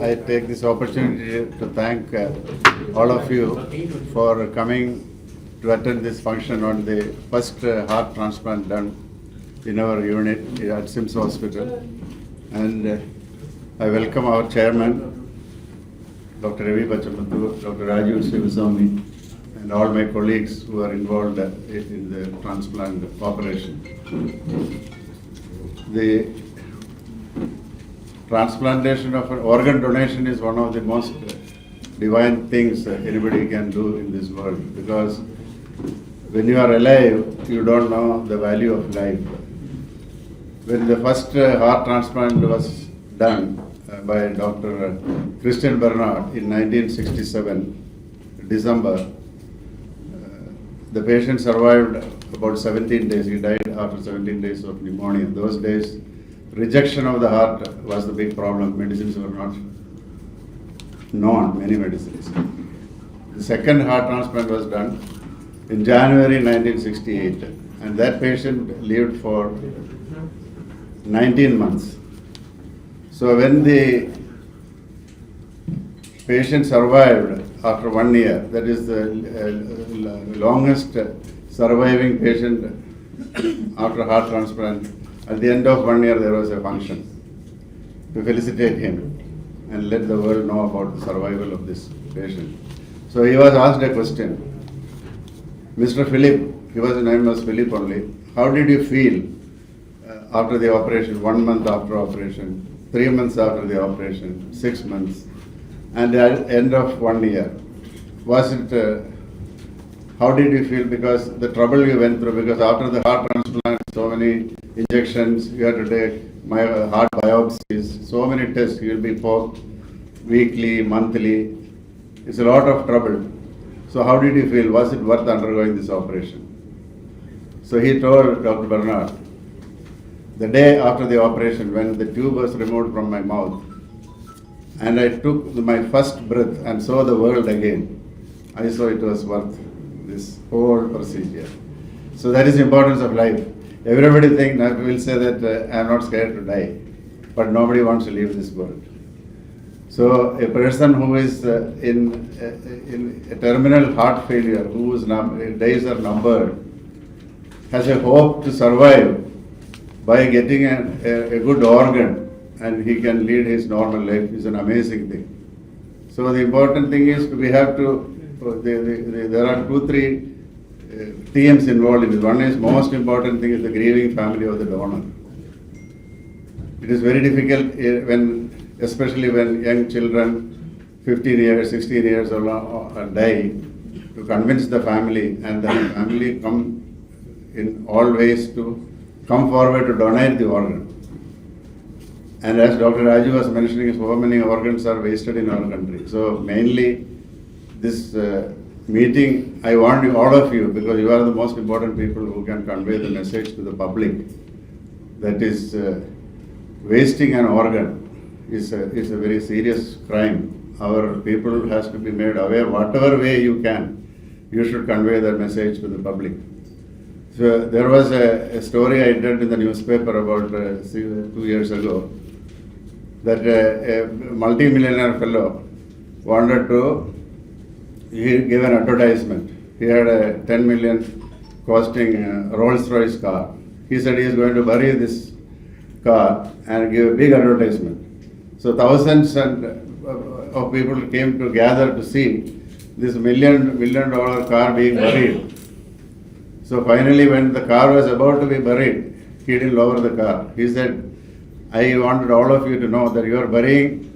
I take this opportunity to thank all of you for coming to attend this function on the first heart transplant done in our unit at SIMS Hospital. And I welcome our chairman, Dr. Ravi Bachamathur, Dr. Rajiv Sivasamy, and all my colleagues who are involved in the transplant operation. The transplantation of an organ donation is one of the most divine things anybody can do in this world, because when you are alive, you don't know the value of life. When the first heart transplant was done by Dr. Christian Bernard in 1967, December, the patient survived about 17 days. He died after 17 days of pneumonia. Those days, rejection of the heart was the big problem. Medicines were not known, many medicines. The second heart transplant was done in January 1968, and that patient lived for 19 months. So when the patient survived after 1 year, that is the longest surviving patient after heart transplant, at the end of 1 year there was a function to felicitate him and let the world know about the survival of this patient. So he was asked a question. Mr. Philip, his name was Philip only, how did you feel after the operation, 1 month after operation, 3 months after the operation, 6 months, and at the end of 1 year? Was it, how did you feel? Because the trouble you went through, because after the heart transplant, so many injections, you have to take my heart biopsies, so many tests, you will be poked weekly, monthly. It's a lot of trouble. So how did you feel? Was it worth undergoing this operation? So he told Dr. Bernard, the day after the operation, when the tube was removed from my mouth, and I took my first breath and saw the world again, I saw it was worth this whole procedure. So that is the importance of life. Everybody will say that I am not scared to die, but nobody wants to leave this world. So a person who is in a terminal heart failure, whose days are numbered, has a hope to survive by getting a good organ, and he can lead his normal life, is an amazing thing. So the important thing is we have to, there are 2-3 TMs involved in this. One is, most important thing is the grieving family of the donor. It is very difficult especially when young children, 15 years, 16 years die, to convince the family, and the family come in all ways to come forward to donate the organ. And as Dr. Raju was mentioning, so many organs are wasted in our country. So mainly this meeting, I want you, all of you, because you are the most important people who can convey the message to the public, that is wasting an organ is a very serious crime. Our people has to be made aware, whatever way you can, you should convey that message to the public. So there was a story I did in the newspaper about 2 years ago, that a multi-millionaire fellow wanted to, he gave an advertisement. He had a 10 million costing Rolls-Royce car. He said he is going to bury this car and give a big advertisement. So thousands of people came to gather to see this million dollar car being buried. So finally, when the car was about to be buried, he didn't lower the car. He said, I wanted all of you to know that you are burying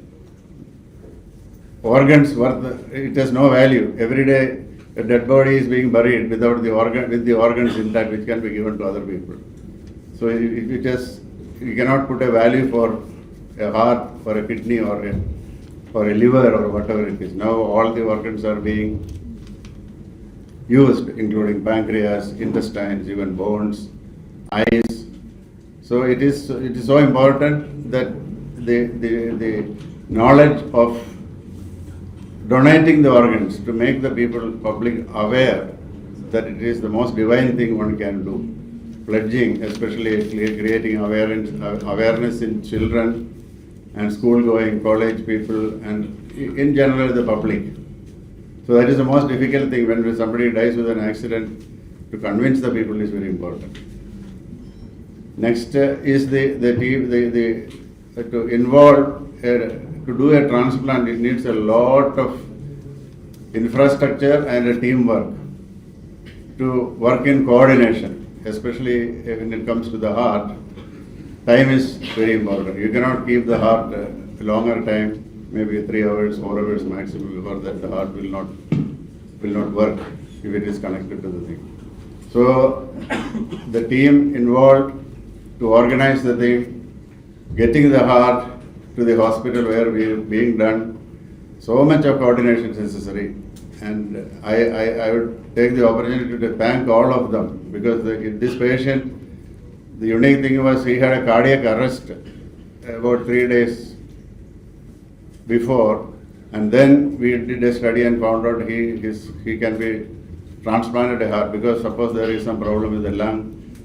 organs worth, it has no value. Every day a dead body is being buried without the organ, with the organs intact, which can be given to other people. So you cannot put a value for a heart, for a kidney, or a liver, or whatever it is. Now all the organs are being used, including pancreas, intestines, even bones, eyes. So it is so important that the knowledge of donating the organs, to make the people, public, aware that it is the most divine thing one can do. Pledging, especially creating awareness in children and school-going college people, and in general the public. So that is the most difficult thing when somebody dies with an accident. To convince the people is very important. Next is to involve to do a transplant. It needs a lot of infrastructure and a teamwork to work in coordination, especially when it comes to the heart. Time is very important. You cannot keep the heart a longer time, maybe 3 hours, 4 hours maximum, before that the heart will not work if it is connected to the thing. So the team involved to organize the thing, getting the heart to the hospital where we are being done, so much of coordination is necessary. And I would take the opportunity to thank all of them, because this patient, the unique thing was he had a cardiac arrest about 3 days before, and then we did a study and found out he can be transplanted a heart, because suppose there is some problem with the lung,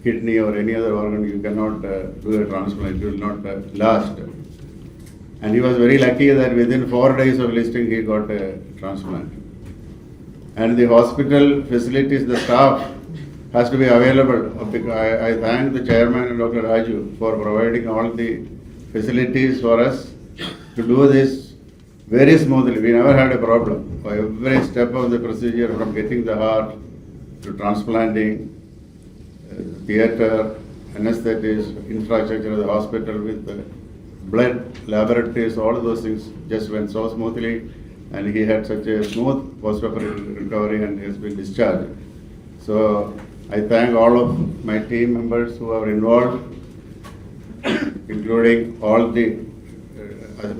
kidney or any other organ, you cannot do a transplant, it will not last. And he was very lucky that within 4 days of listing he got a transplant. And the hospital facilities, the staff has to be available. I thank the chairman and Dr. Raju for providing all the facilities for us to do this very smoothly. We never had a problem. For every step of the procedure, from getting the heart to transplanting, theatre, anesthetics, infrastructure of the hospital with blood, laboratories, all of those things just went so smoothly, and he had such a smooth post-operative recovery and has been discharged. So I thank all of my team members who are involved, including all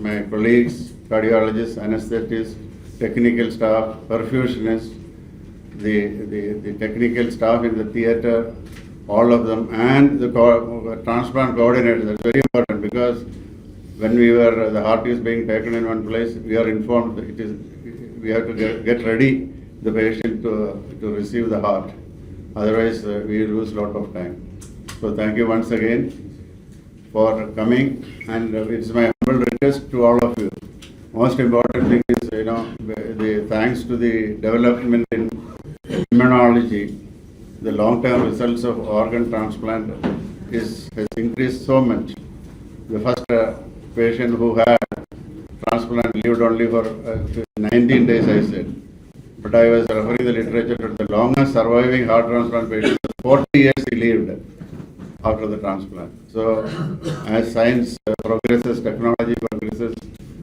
my colleagues, cardiologists, anesthetists, technical staff, perfusionists, the technical staff in the theatre, all of them, and the transplant coordinators. That's very important, because when the heart is being taken in one place, we are informed that we have to get ready the patient to receive the heart. Otherwise, we lose a lot of time. So thank you once again for coming, and it's my humble request to all of you. Most important thing is, the thanks to the development in immunology, the long-term results of organ transplant has increased so much. The first patient who had transplant lived only for 19 days, I said. But I was referring the literature to the longest surviving heart transplant patient. 40 years he lived after the transplant. So as science progresses, technology progresses,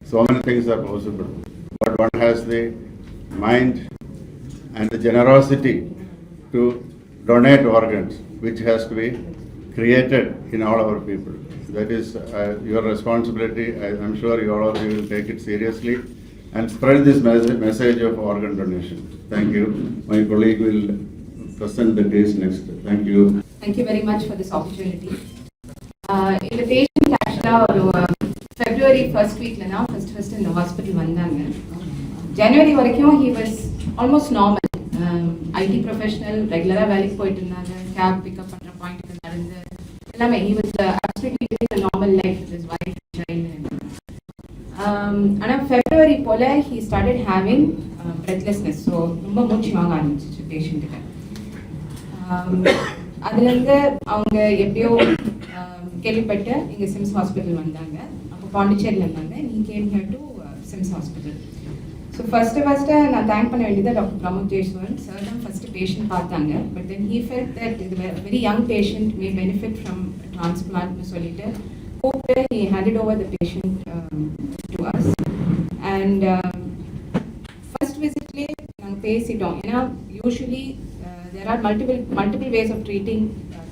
so many things are possible. But one has the mind and the generosity to donate organs, which has to be created in all our people. That is your responsibility. I'm sure all of you will take it seriously and spread this message of organ donation. Thank you. My colleague will present the case next. Thank you. Thank you very much for this opportunity. In the patient actually February first week first in the hospital January varaikkum he was almost normal. IT professional, regular வேலைக்கு போயிட்டு இருந்தாங்க, gap pickup பண்ற பாயிண்ட்க்கு நடந்து எல்லாமே he was absolutely living a normal life with his wife and child. ஆனா February போல he started having breathlessness, so ரொம்ப மூச்சு வாங்க ஆரம்பிச்சிச்சு பேஷண்ட்டுக்கு. அதுலேருந்து அவங்க எப்படியோ கேள்விப்பட்டு இங்கே SIMS ஹாஸ்பிட்டல் வந்தாங்க. அப்போ பாண்டிச்சேரியில் இருந்தாங்க. he came here to SIMS hospital. So first நான் தேங்க் பண்ண வேண்டியது டாக்டர் பிரமோத் ஜெய்ஸ்வரன் சார் தான் ஃபர்ஸ்ட் பேஷண்ட் பார்த்தாங்க. But then he felt that இது very young patient may benefit from transplant சொல்லிட்டு கூப்பிட்டு he handed over the patient to us. And first visitலேயே நாங்கள் பேசிட்டோம். ஏன்னா usually there are multiple ways of treating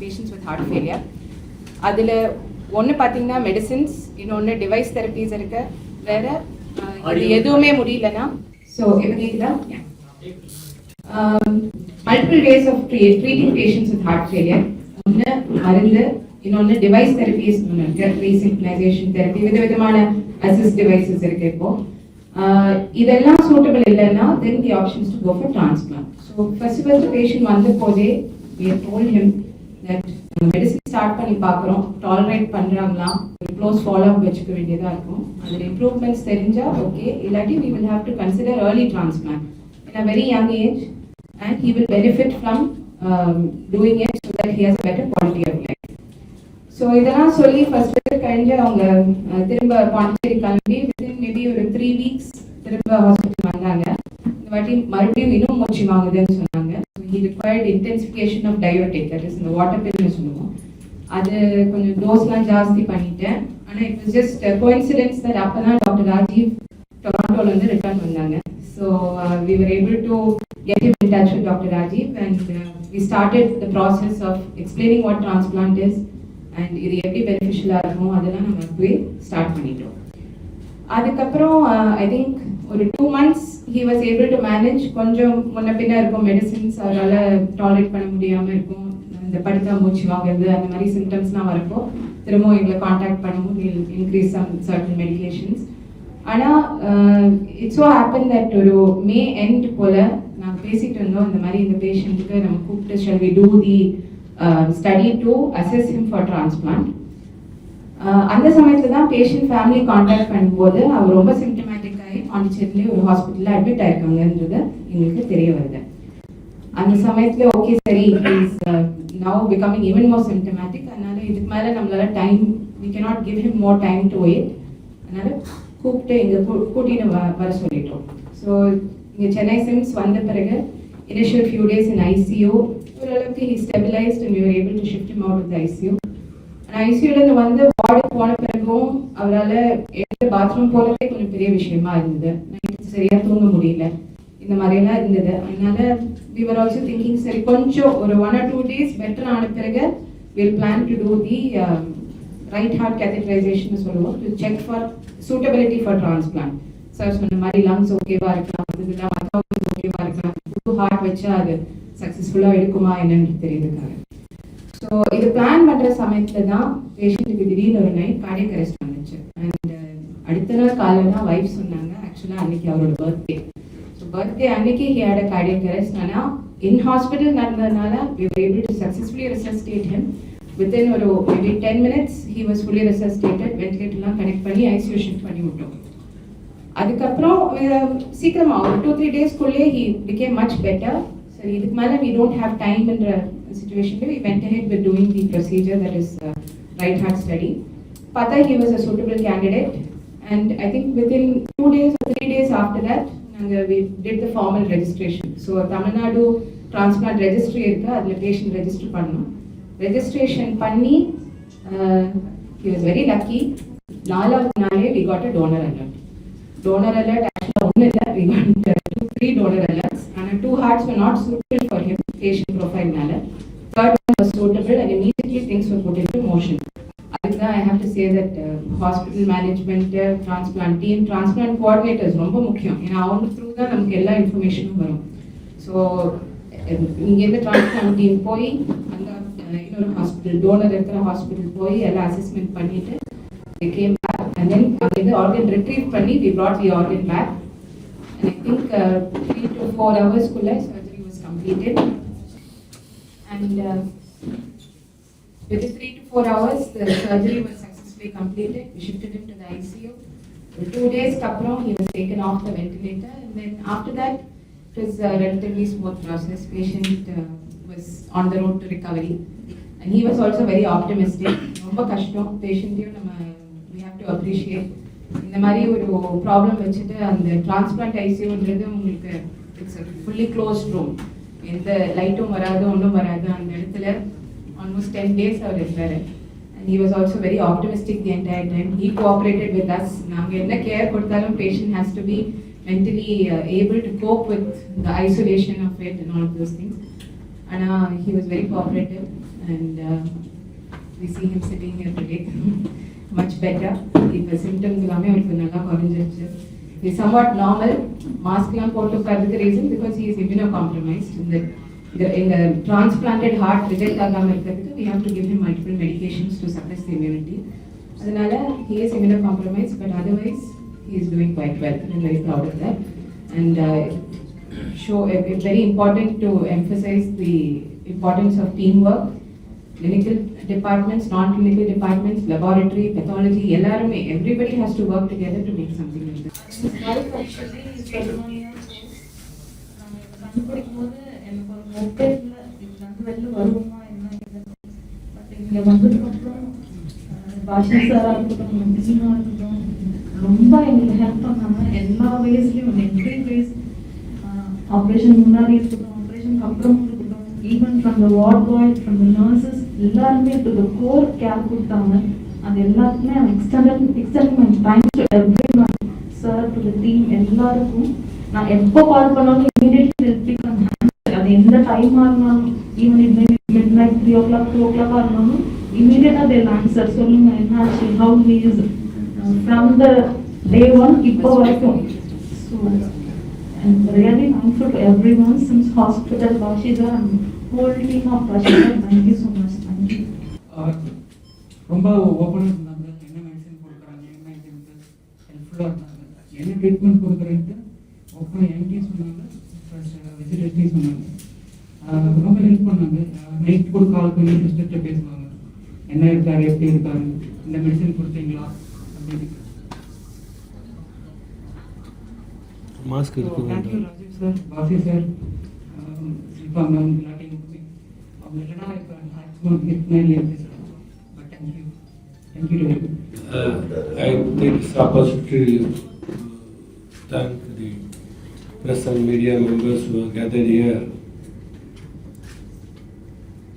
patients with heart failure. அதில் ஒன்று பார்த்தீங்கன்னா medicines, இன்னொன்று டிவைஸ் தெரப்பீஸ் இருக்கு, வேற இது எதுவுமே முடியலன்னா multiple ways of treating patients with heart failure. ஒன்று மருந்து, இன்னொன்று டிவைஸ் தெரப்பீஸ் இருக்கு, ரீசிக்னைசேஷன் தெரப்பி, விதவிதமான அசிஸ்ட் டிவைசஸ் இருக்கு. இப்போ இதெல்லாம் சூட்டபிள் இல்லைன்னா then the options to go for transplant. So first patient வந்த போதே we told him that medicine start பண்ணி பார்க்குறோம், டாலரேட் பண்ணுறாங்களா, ஒரு க்ளோஸ் ஃபாலோ அப் வச்சுக்க வேண்டியதாக இருக்கும். அதில் இம்ப்ரூவ்மெண்ட்ஸ் தெரிஞ்சால் ஓகே, இல்லாட்டி we will have to consider early transplant in a very young age and he will benefit from doing it so that he has a better quality of life. So இதெல்லாம் சொல்லி first கழிஞ்சு அவங்க திரும்ப பாண்டிச்சேரி கிளம்பி within maybe ஒரு 3 weeks திரும்ப hospital வந்தாங்க. இந்த வாட்டி மறுபடியும் இன்னும் மூச்சு வாங்குதுன்னு சொன்னாங்க. he required intensification of diuretic, that is இந்த வாட்டர் பில்னு சொல்லுவோம். அது கொஞ்சம் டோஸ்லாம் ஜாஸ்தி பண்ணிட்டேன். ஆனால் it was just coincidence that அப்போ தான் டாக்டர் ராஜீவ் டொராண்டோலேருந்து ரிட்டர்ன் வந்தாங்க. So we were able to get him in touch with Dr. Rajiv and we started the process of explaining what transplant is and இது எப்படி பெனிஃபிஷியலாக இருக்கும் அதெல்லாம் நம்ம போய் ஸ்டார்ட் பண்ணிட்டோம். அதுக்கப்புறம் ஐ திங்க் ஒரு 2 months he was able to manage. கொஞ்சம் முன்ன பின்ன இருக்கும் மெடிசின்ஸ், அவரால் டாலரேட் பண்ண முடியாமல் இருக்கும், இந்த படுத்தா மூச்சு வாங்குறது அந்த மாதிரி சிம்டம்ஸ்லாம் வரப்போ திரும்பவும் எங்களை காண்டாக்ட் பண்ணவும் இன்க்ரீஸ் சம் சர்டன் மெடிகேஷன்ஸ். ஆனால் இட்ஸ் ஸோ ஹேப்பன் தட் ஒரு மே எண்ட் போல் நாங்கள் பேசிகிட்டு இருந்தோம், இந்த மாதிரி இந்த பேஷண்ட்டுக்கு நம்ம கூப்பிட்டு shall we do the study to assess him for transplant. அந்த சமயத்தில் தான் பேஷண்ட் ஃபேமிலி காண்டாக்ட் பண்ணும்போது அவர் ரொம்ப சிம்டமேட்டிக் ஆகி பாண்டிச்சேரியிலே ஒரு ஹாஸ்பிட்டலில் அட்மிட் ஆயிருக்காங்கன்றது எங்களுக்கு தெரிய வருது. அந்த சமயத்தில் ஓகே சரி, is now becoming even more symptomatic, அதனால இதுக்கு மேலே நம்மளால time we cannot give him more time to wait, அதனால கூப்பிட்டு இங்கே கூட்டின்னு வர சொல்லிட்டோம். ஸோ இங்கே சென்னை சிம்ஸ் வந்த பிறகு initial few days in ICU, ஓரளவுக்கு he stabilised and we were able to shift him out of the ICU. ஐசியூலேருந்து வந்து வார்டுக்கு போன பிறகும் அவரால் எடுத்து பாத்ரூம் போகிறதே கொஞ்சம் பெரிய விஷயமா இருந்தது. நைட்டு சரியாக தூங்க முடியல, இந்த மாதிரியெல்லாம் இருந்தது. அதனால we were also thinking சரி கொஞ்சம் ஒரு 1 or 2 days பெட்டர் ஆன பிறகு we'll plan to do the right heart catheterization சொல்லுவோம், to check for suitability for transplant. Sir சொன்ன மாதிரி லங்ஸ் ஓகேவா இருக்கலாம், இதெல்லாம் மற்றவங்க ஓகேவா இருக்கலாம், புது ஹார்ட் வச்சா அது சக்ஸஸ்ஃபுல்லாக இருக்குமா என்னன்னு தெரியுதுக்காக. ஸோ இது பிளான் பண்ணுற சமயத்தில் தான் பேஷண்ட்டுக்கு திடீர்னு ஒரு நைட் கார்டியக் அரெஸ்ட் வந்துச்சு. அண்ட் அடுத்த நாள் காலையில் தான் வைஃப் சொன்னாங்க, ஆக்சுவலாக அன்னைக்கு அவரோட பர்த்டே. ஸோ பர்த்டே அன்னைக்கு he had a cardiac arrest. ஆனால் இன் ஹாஸ்பிட்டல் நடந்ததுனால we were able to successfully resuscitate him. Within ஒரு maybe 10 minutes he was fully resuscitated. வென்டிலேட்டர்லாம் கனெக்ட் பண்ணி ஐசியூ ஷிஃப்ட் பண்ணி விட்டோம். அதுக்கப்புறம் சீக்கிரமாக ஒரு 2-3 daysக்குள்ளே he became much better. சரி இதுக்கு மேலே we don't have time என்ற situation, we went ahead with doing the procedure, that is right heart study. Pata he was a suitable candidate and I think within 2 days or 3 days after that we did the formal registration. So Tamil Nadu transplant registry irukku, adla patient register பண்ணோம். Registration பண்ணி he was very lucky. நாலாவது நாளே we got a donor alert. Donor alert actually ஒண்ணு இல்ல, we got 2-3 donor alerts and 2 hearts were not suitable for him patient profile நால. Third one was suitable and immediately things were put into motion. Adha I have to say that hospital management, transplant team, transplant coordinators ரொம்ப முக்கியம். ஏன்னா அவங்க through தான் நமக்கு எல்லா இன்ஃபர்மேஷனும் வரும். So இங்கேருந்து டிரான்ஸ்பிளான்ட் டீம் போய் அந்த இன்னொரு ஹாஸ்பிட்டல் டோனர் இருக்கிற ஹாஸ்பிட்டல் போய் எல்லாம் அசஸ்மெண்ட் பண்ணிட்டு they came back and then அங்கேருந்து ஆர்கன் ரிட்ரீவ் பண்ணி we brought the organ back and I think 3 to 4 hours குள்ள surgery was completed and within 3 to 4 hours the surgery was successfully completed. We shifted him to the ICU. 2 days kapram he was taken off the ventilator and then after that it was a relatively smooth process. Patient was on the road to recovery and he was also very optimistic. ரொம்ப கஷ்டம் பேஷண்ட்டையும் நம்ம we have to appreciate. இந்த மாதிரி ஒரு problem வச்சுட்டு அந்த transplant ஐசியூன்றது உங்களுக்கு it's fully closed room, எந்த லைட்டும் வராது ஒன்றும் வராது. அந்த இடத்துல almost 10 days அவர் இருந்தார் and he was also very optimistic the entire time. He cooperated with us. நாங்கள் என்ன கேர் கொடுத்தாலும் patient has to be mentally able to cope with the isolation of it and all of those things. And he was very cooperative and we see him sitting here today much better. The symptoms எல்லாமே அவருக்கு நல்லா குறைஞ்சிருச்சு. He is somewhat normal. மாஸ்க்லாம் போட்டு உட்கார்றதுக்கு reason because he is immunocompromised. In the transplanted heart reject ஆகாம இருக்கிறதுக்கு we have to give him multiple medications to suppress the immunity. அதனால he is immunocompromised but otherwise he is doing quite well. I'm very proud of that and it's very important to emphasize the importance of teamwork clinical departments, non-clinical departments, laboratory, pathology, எல்லாருமே, everybody has to work together to make something like this. Life actually சொல்லணும்னா நான் கண்டுபிடிக்கும் போது எனக்கு ஒரு மொபைல்ல இதுல வெளில வருவோமா என்ன பட் இங்க வந்ததுக்கு அப்புறம் பாஷா சாரா இருக்கட்டும் டீமா இருக்கட்டும் ரொம்ப எங்களுக்கு ஹெல்ப் பண்ணாங்க எல்லா வேஸ்லயும் எவ்ரி வேஸ் ஆப்ரேஷன் முன்னாடி இருக்கட்டும் ஆப்ரேஷனுக்கு அப்புறம் இருக்கட்டும் even from the ward bye from the nurses எல்லாருமே டு த கோர் கேர் கொடுத்தாங்க. அது எல்லாத்துக்குமே extend my thanks to every one sir to the team எல்லாருக்கும். நான் எப்போ கால் பண்ணாலும் இமீடியட்லி பிக் ஆன் ஹேண்ட். அது எந்த டைமாக இருந்தாலும் even mid night 3 o'clock 2 o'clock இருந்தாலும் இமீடியட்டாக தே ஆன்சர் சொல்லுங்க என்ன ஆச்சு how he is from the day one இப்போ வரைக்கும். So I'm really thankful to everyone, SIMS Hospital, Bashida and whole team of Bashida. Thank you so much. Thank you. ரொம்ப ஓப்பனாக இருந்தாங்க. என்ன மெடிசன் கொடுக்குறாங்க, என்ன இதுக்கு ஹெல்ப்ஃபுல்லாக இருந்தாங்க, என்ன ட்ரீட்மெண்ட் கொடுக்குறேன்ட்டு ஓப்பனாக என்கிட்டையும் சொன்னாங்க, விசிட்டர்ஸ்டையும் சொன்னாங்க. ரொம்ப ஹெல்ப் பண்ணாங்க. நைட் கூட கால் பண்ணி சிஸ்டர்கிட்ட பேசுவாங்க, என்ன இருக்காரு, எப்படி இருக்காரு, இந்த மெடிசன் கொடுத்தீங்களா அப்படின்னு. மாஸ்க் இருக்கு. தேங்க்யூ ராஜீவ் சார், பாசி சார், சில்பா மேம் எல்லாத்தையும் அவங்க இல்லைனா இப்போ maximum 9 years sir. But thank you I take this opportunity to thank the press and media members who are gathered here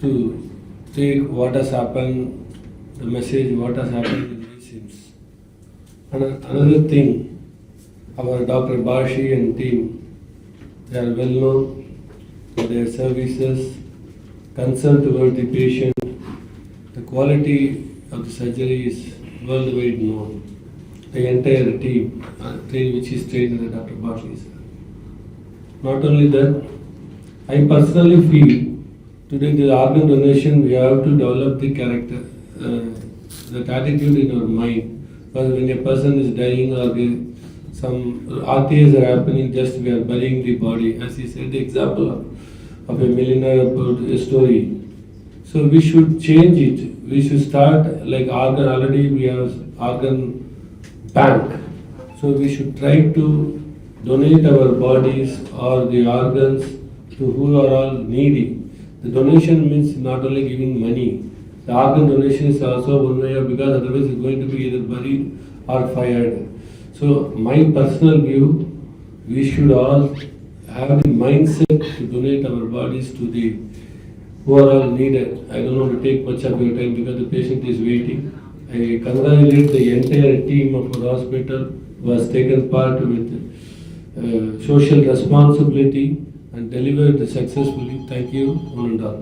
to take what has happened, the message what has happened in these SIMS. And another thing, our Dr. Bashi and team, they are well known for their services, concern towards the patient. The quality of the surgery is worldwide known. The entire team, which is trained by Dr. Bashi sir. Not only that, I personally feel today the organ donation we have to develop the character, the attitude in our mind. Because when a person is dying or some RTAs are happening, just we are burying the body. As he said, the example of a millionaire about a story. So we should change it. We should start like organ. Already we have organ bank. So we should try to donate our bodies or the organs to who are all needy. The donation means not only giving money. The organ donation is also one way of, because otherwise it's going to be either buried or fired. So my personal view, we should all have the mindset to donate our bodies to the who are all needed. I don't want to take much of your time because the patient is waiting. I congratulate the entire team of our hospital who has taken part with social responsibility and delivered successfully. Thank you, one and all.